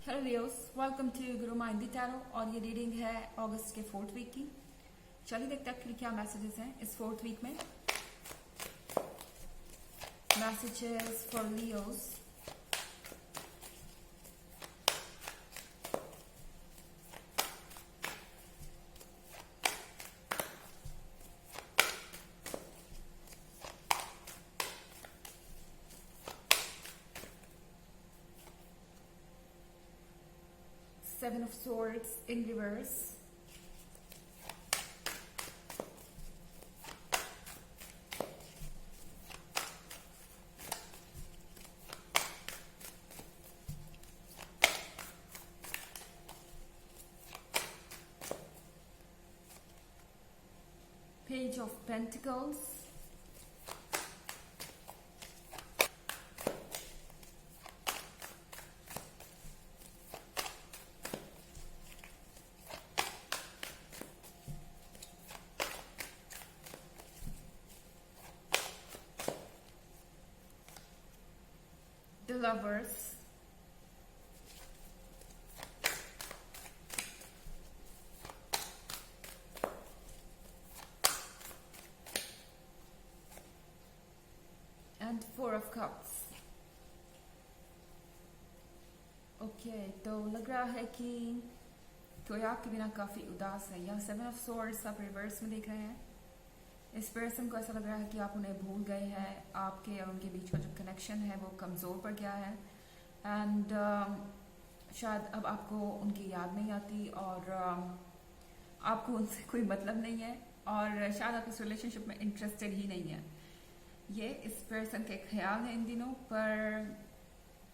Hello Leos, welcome to Guru माइंदी tarot. और ये reading है अगस्त के 4th वीक की। चलिए देखते हैं कि क्या मैसेजेस हैं इस 4th वीक में। Messages for Leos. Seven of Swords in reverse. Page of Pentacles. The Lovers. And Four of Cups. Okay, तो लग रहा है कि कोई आपके बिना काफी उदास है। यहाँ 7 ऑफ Swords आप रिवर्स में देख रहे हैं। इस पर्सन को ऐसा लग रहा है कि आप उन्हें भूल गए हैं। आपके और उनके बीच का जो कनेक्शन है वो कमज़ोर पड़ गया है। एंड शायद अब आपको उनकी याद नहीं आती और आपको उनसे कोई मतलब नहीं है और शायद आप इस रिलेशनशिप में इंटरेस्टेड ही नहीं है। ये इस पर्सन के ख्याल है इन दिनों। पर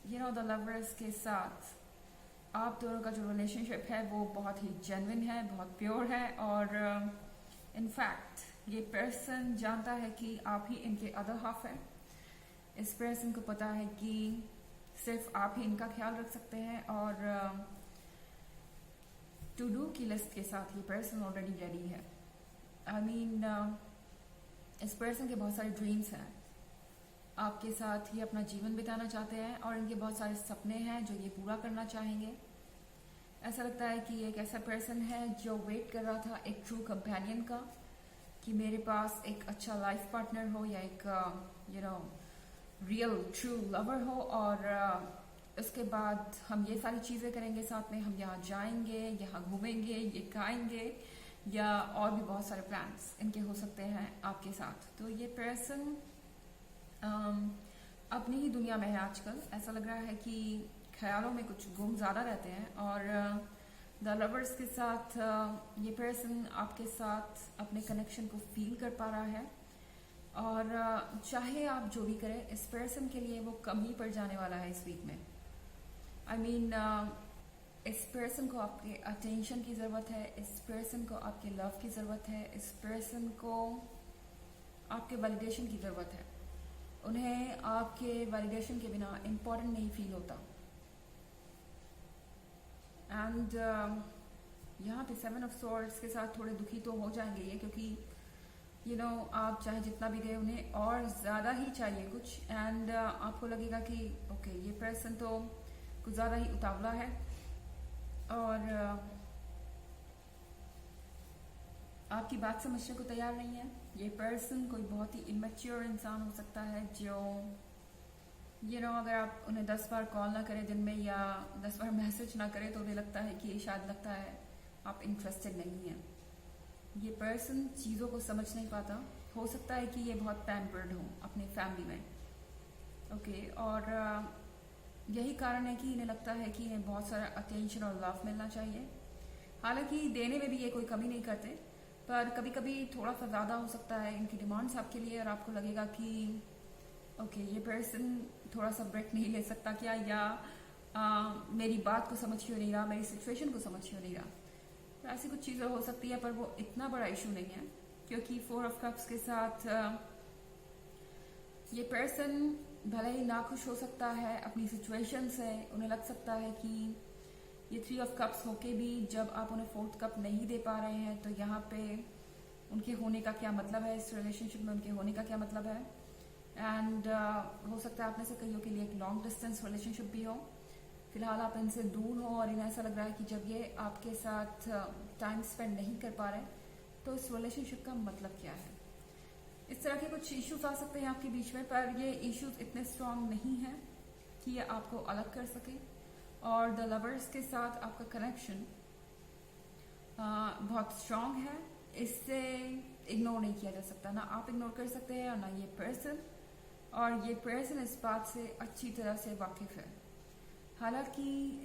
द लवर्स के साथ आप दोनों का जो रिलेशनशिप है वो बहुत ही जेन्युइन है, बहुत प्योर है। और इनफैक्ट ये पर्सन जानता है कि आप ही इनके अदर हाफ है। इस पर्सन को पता है कि सिर्फ आप ही इनका ख्याल रख सकते हैं और टू डू की लिस्ट के साथ ये पर्सन ऑलरेडी रेडी है। आई मीन इस पर्सन के बहुत सारे ड्रीम्स हैं। आपके साथ ये अपना जीवन बिताना चाहते हैं और इनके बहुत सारे सपने हैं जो ये पूरा करना चाहेंगे। ऐसा लगता है कि एक ऐसा पर्सन है जो वेट कर रहा था एक ट्रू कंपेनियन का, कि मेरे पास एक अच्छा लाइफ पार्टनर हो या एक रियल ट्रू लवर हो और इसके बाद हम ये सारी चीज़ें करेंगे साथ में। हम यहाँ जाएंगे, यहाँ घूमेंगे, ये खाएंगे या और भी बहुत सारे प्लान्स इनके हो सकते हैं आपके साथ। तो ये पर्सन अपनी ही दुनिया में है आजकल। ऐसा लग रहा है कि ख्यालों में कुछ गुम ज़्यादा रहते हैं और द लवर्स के साथ ये पर्सन आपके साथ अपने कनेक्शन को फील कर पा रहा है और चाहे आप जो भी करें इस पर्सन के लिए वो कम ही पड़ जाने वाला है इस वीक में। आई मीन इस पर्सन को आपके अटेंशन की ज़रूरत है, इस पर्सन को आपके लव की ज़रूरत है, इस पर्सन को आपके वैलिडेशन की ज़रूरत है। उन्हें आपके वैलिडेशन के बिना इम्पोर्टेंट नहीं फील होता। एंड यहाँ पे 7 ऑफ Swords के साथ थोड़े दुखी तो हो जाएंगे ये, क्योंकि आप चाहे जितना भी दे उन्हें और ज़्यादा ही चाहिए कुछ। एंड आपको लगेगा कि ओके ये पर्सन तो कुछ ज़्यादा ही उतावला है और आपकी बात समझने को तैयार नहीं है। ये पर्सन कोई बहुत ही इमेच्योर इंसान हो सकता है जो अगर आप उन्हें 10 बार कॉल ना करें दिन में या 10 बार मैसेज ना करें तो उन्हें लगता है कि शायद लगता है आप इंटरेस्टेड नहीं हैं। ये पर्सन चीज़ों को समझ नहीं पाता। हो सकता है कि ये बहुत पैम्पर्ड हो अपने फैमिली में। ओके, और यही कारण है कि इन्हें लगता है कि इन्हें बहुत सारा अटेंशन और लव मिलना चाहिए। हालांकि देने में भी ये कोई कमी नहीं करते, पर कभी कभी थोड़ा सा ज़्यादा हो सकता है इनकी डिमांड्स आपके लिए और आपको लगेगा कि ओके ये पर्सन थोड़ा सा ब्रेक नहीं ले सकता क्या, या मेरी बात को समझ क्यों नहीं रहा, मेरी सिचुएशन को समझ क्यों नहीं रहा। तो ऐसी कुछ चीज़ें हो सकती है, पर वो इतना बड़ा इशू नहीं है क्योंकि 4 ऑफ कप्स के साथ ये पर्सन भले ही नाखुश हो सकता है अपनी सिचुएशन से। उन्हें लग सकता है कि ये 3 ऑफ कप्स होके भी जब आप उन्हें 4th कप नहीं दे पा रहे हैं तो यहाँ पे उनके होने का क्या मतलब है, इस रिलेशनशिप में उनके होने का क्या मतलब है। एंड हो सकता है आप में से कईयों के लिए एक लॉन्ग डिस्टेंस रिलेशनशिप भी हो फिलहाल आप इनसे दूर हो और इन्हें ऐसा लग रहा है कि जब ये आपके साथ टाइम स्पेंड नहीं कर पा रहे तो इस रिलेशनशिप का मतलब क्या है। इस तरह के कुछ इश्यूज आ सकते हैं आपके बीच में, पर ये इश्यूज इतने स्ट्रांग नहीं हैं कि ये आपको अलग कर सके। और द लवर्स के साथ आपका कनेक्शन बहुत स्ट्रांग है, इससे इग्नोर नहीं किया जा सकता, ना आप इग्नोर कर सकते हैं और ना ये पर्सन। और ये पर्सन इस बात से अच्छी तरह से वाकिफ है। हालांकि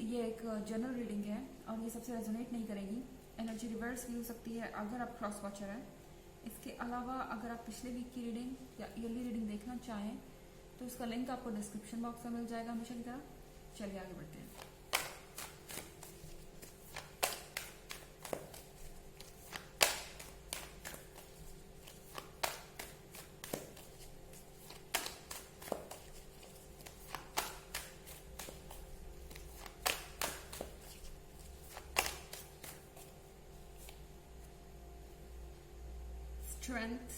ये एक जनरल रीडिंग है और ये सबसे रेजोनेट नहीं करेगी, एनर्जी रिवर्स भी हो सकती है अगर आप क्रॉस वॉचर हैं। इसके अलावा अगर आप पिछले वीक की रीडिंग या ईयरली रीडिंग देखना चाहें तो उसका लिंक आपको डिस्क्रिप्शन बॉक्स में मिल जाएगा हमेशा की तरह। चलिए आगे बढ़ते हैं। Strength,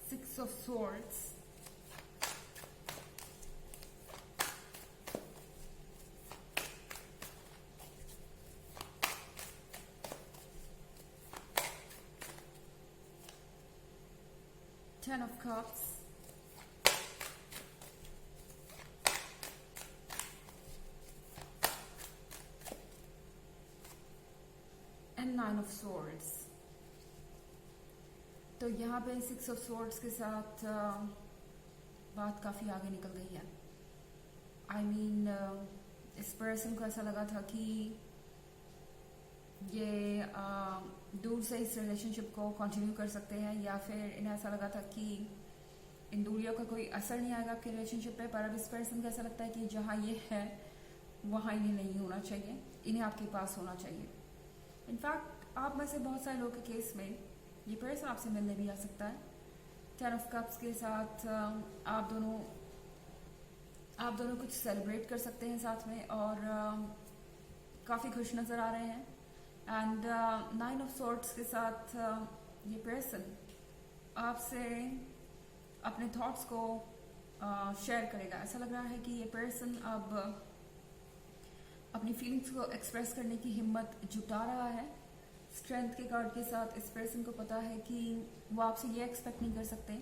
Six of Swords, Ten of Cups, and Nine of Swords। तो यहाँ पे सिक्स ऑफ स्वॉर्ड्स के साथ बात काफ़ी आगे निकल गई है। I mean, इस पर्सन को ऐसा लगा था कि ये दूर से इस रिलेशनशिप को कंटिन्यू कर सकते हैं, या फिर इन्हें ऐसा लगा था कि इन दूरियों का कोई असर नहीं आएगा आपके रिलेशनशिप पे। पर अब इस पर्सन को ऐसा लगता है कि जहाँ ये है वहाँ इन्हें नहीं होना चाहिए, इन्हें आपके पास होना चाहिए। इनफैक्ट आप में से बहुत सारे लोगों के केस में ये पर्सन आपसे मिलने भी आ सकता है। टेन ऑफ कप्स के साथ आप दोनों कुछ सेलिब्रेट कर सकते हैं साथ में और काफ़ी खुश नज़र आ रहे हैं। एंड नाइन ऑफ सॉर्ड्स के साथ ये पर्सन आपसे अपने थॉट्स को शेयर करेगा। ऐसा लग रहा है कि ये पर्सन अब अपनी फीलिंग्स को एक्सप्रेस करने की हिम्मत जुटा रहा है। स्ट्रेंथ के कार्ड के साथ इस पर्सन को पता है कि वो आपसे ये एक्सपेक्ट नहीं कर सकते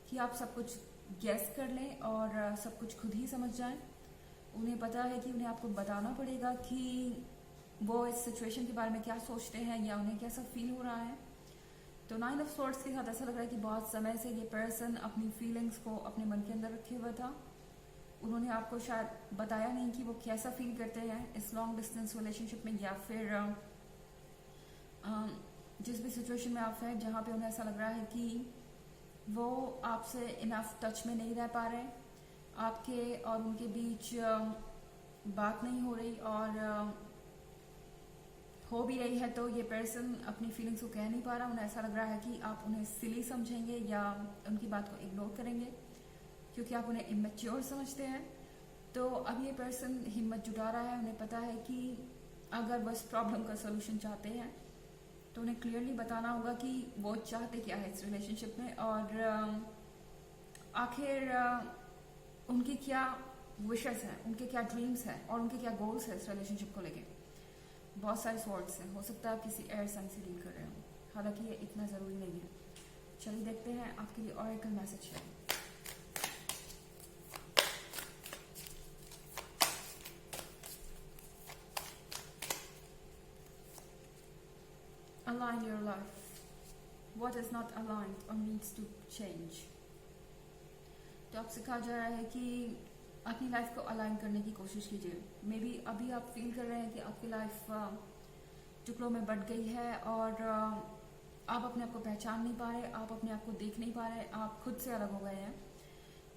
कि आप सब कुछ गेस कर लें और सब कुछ खुद ही समझ जाएं। उन्हें पता है कि उन्हें आपको बताना पड़ेगा कि वो इस सिचुएशन के बारे में क्या सोचते हैं या उन्हें कैसा फील हो रहा है। तो नाइन ऑफ स्वॉर्ड्स के साथ ऐसा लग रहा है कि बहुत समय से ये पर्सन अपनी फीलिंग्स को अपने मन के अंदर रखे हुआ था। उन्होंने आपको शायद बताया नहीं कि वो कैसा फील करते हैं इस लॉन्ग डिस्टेंस रिलेशनशिप में, या फिर जिस भी सिचुएशन में आप हैं जहाँ पे उन्हें ऐसा लग रहा है कि वो आपसे इनफ टच में नहीं रह पा रहे, आपके और उनके बीच बात नहीं हो रही, और हो भी रही है तो ये पर्सन अपनी फीलिंग्स को कह नहीं पा रहा। उन्हें ऐसा लग रहा है कि आप उन्हें सिली समझेंगे या उनकी बात को इग्नोर करेंगे क्योंकि आप उन्हें इमेच्योर समझते हैं। तो अब ये पर्सन हिम्मत जुटा रहा है। उन्हें पता है कि अगर वो इस प्रॉब्लम का सोल्यूशन चाहते हैं तो उन्हें क्लियरली बताना होगा कि वो चाहते क्या है इस रिलेशनशिप में, और आखिर उनकी क्या विशेस हैं, उनके क्या ड्रीम्स हैं और उनके क्या गोल्स हैं इस रिलेशनशिप को लेके। बहुत सारे सॉर्ट्स हैं, हो सकता है आप किसी एयर साइन से डील कर रहे हो, हालांकि ये इतना ज़रूरी नहीं है। चलिए देखते हैं आपके लिए ऑरेकल मैसेज है। Align your life. What is not aligned or needs to change. तो आपसे कहा जा रहा है कि अपनी लाइफ को अलाइन करने की कोशिश कीजिए। मे बी अभी आप फील कर रहे हैं कि आपकी लाइफ टुकड़ों में बट गई है और आप अपने आप को पहचान नहीं पा रहे, आप अपने आप को देख नहीं पा रहे, आप खुद से अलग हो गए हैं।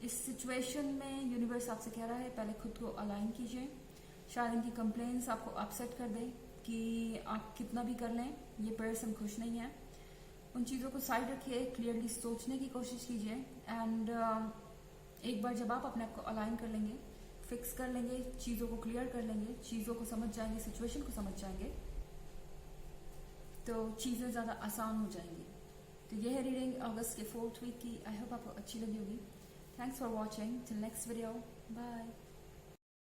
इस सिचुएशन में यूनिवर्स आपसे कह रहा है पहले खुद को अलाइन कीजिए। शायद इनकी कंप्लेंट्स आपको अपसेट कर दे कि आप कितना भी कर लें ये पर्सन खुश नहीं है। उन चीज़ों को साइड रखिए, क्लियरली सोचने की कोशिश कीजिए, एंड एक बार जब आप अपने आप को अलाइन कर लेंगे फिक्स कर लेंगे, चीज़ों को क्लियर कर लेंगे, चीज़ों को समझ जाएंगे, सिचुएशन को समझ जाएंगे, तो चीज़ें ज़्यादा आसान हो जाएंगी। तो यह है रीडिंग अगस्त के 4th वीक की। आई होप आपको अच्छी लगी होगी। Thanks for watching. Till next video, bye.